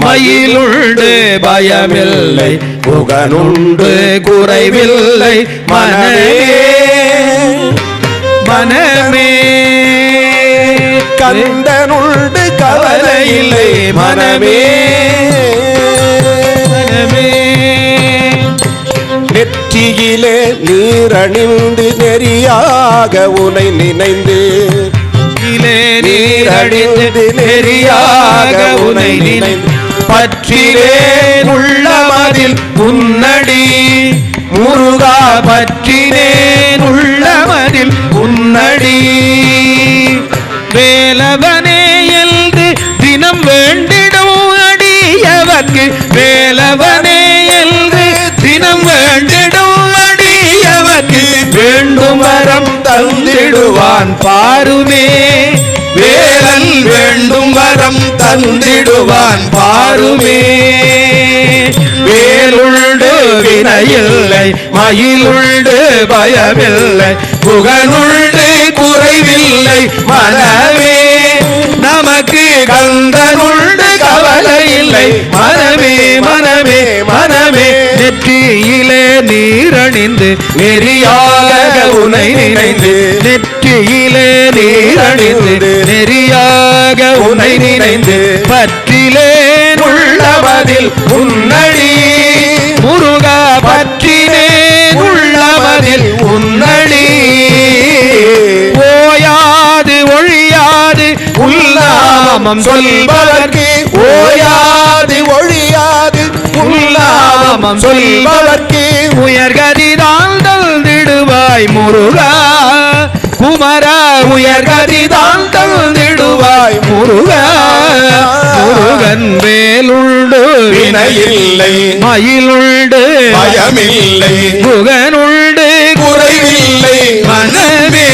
மயிலுண்டு பயமில்லை புகனுண்டு குறைவில்லை மனமே மனமே கந்தனுண்டு கவலை இல்லை மனமே மனமே நெற்றியிலே நீரணிந்து நெறியாக உனை நினைந்து நீரணிந்து நெறியாக உனை நினைந்து பற்றிலே உள்ளமதில் உன்னடி முருகா பற்றினேன் உள்ளமதில் உன்னடி வேலவனே எழுது தினம் வேண்டிடும் அடியவர்க்கு வேலவனே எழுது தினம் வேண்டிடும் அடியவர்க்கு வேண்டும் வரம் தந்திடுவான் பாருமே வேலன் வேண்டும் வரம் தந்திடுவான் பாருமே வேலுண்டு வினையில்லை மயிலுண்டு பயமில்லை புகனுண்டு குறைவில்லை மனமே நமக்கு கந்தனுண்டு கவலை இல்லை மனமே மனமே மனமே நெற்றியிலே நீரணிந்து நெறியாக உனை நினைந்து நெற்றியிலே நீரணிந்து நெறியாக உனை நினைந்து பற்றிலே உள்ளமதில் உன்னடி முருகா பற்றினே உள்ளமதில் உன்னடி ஓயாது ஒழியாது உல்லாமம் சொல்பவர்க்கு ஓயாது ஒழியாது உல்லாமம் சொல்பவர்க்கு உயர்கதிதான் தந்திடுவாய் முருகா குமரா உயர்கதிதான் தந்திடுவாய் முருகா முருகன் வேலுண்டு வினையில்லை மயிலுண்டு பயமில்லை புகனுண்டு குறைவில்லை மனமே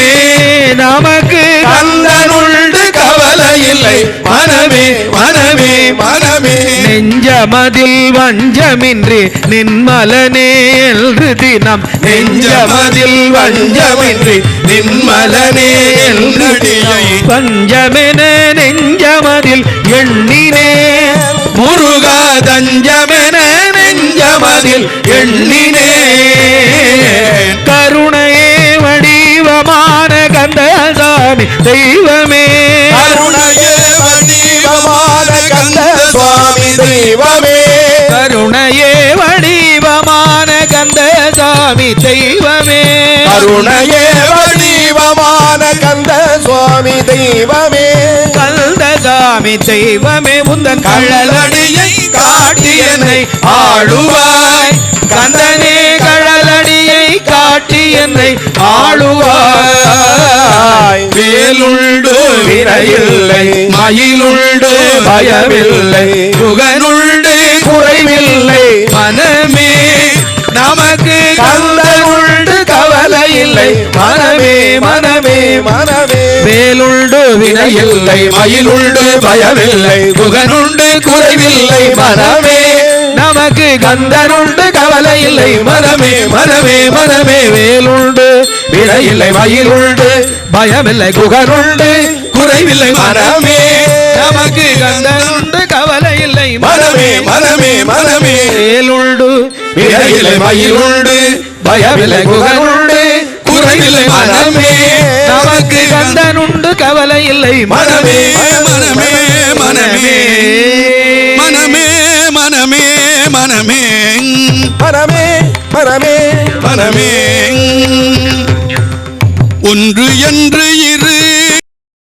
நமக்கு கந்தனுண்டு கவலை இல்லை மனமே மனமே மனமே நெஞ்சமதில் வஞ்சமின்றி நின்மலனே என்று தினம் நெஞ்சமதில் வஞ்சமின்றி நின்மலனே என்று பஞ்சமென நெஞ்சமதில் எண்ணினே முருகா தஞ்சமென நெஞ்சமதில் எண்ணினே கருணையே வடிவமான கந்தசாமி தெய்வமே கருணையே வடிவமான கந்த சுவாமி தெய்வமே கருணையே வடிவமான கந்தசாமி தெய்வமே கருணையே வடிவமான கந்த சுவாமி தெய்வமே கந்தசாமி தெய்வமே உந்தன் கழலடியை காட்டி என்னை ஆளுவாய் கந்தனே கழலடியை காட்டி என்னை ஆளுவாய் வேலுண்டு வினையில்லை மயிலுண்டு பயமில்லை புகனுண்டு குறைவில்லை மனமே நமக்கு கந்தனுண்டு கவலை இல்லை மனமே மனமே மனமே வேலுண்டு வினையில்லை மயிலுண்டு பயமில்லை புகனுண்டு குறைவில்லை மனமே நமக்கு கந்தனுண்டு கவலை இல்லை மனமே மனமே மனமே வேலுண்டு வினையில்லை மயிலுண்டு பயமில்லை புகனுண்டு குறைவில்லை மனமே நமக்கு கந்தனுண்டு கவலை இல்லை மனமே மனமே மனமே வேலுண்டு வினையில்லை மயிலுண்டு பயமில்லை புகனுண்டு குறைவில்லை மனமே நமக்கு கந்தனுண்டு கவலை இல்லை மனமே மனமே மனமே மனமே மனமே மனமே மனமே மனமே மனமே ஒன்று என்று இரு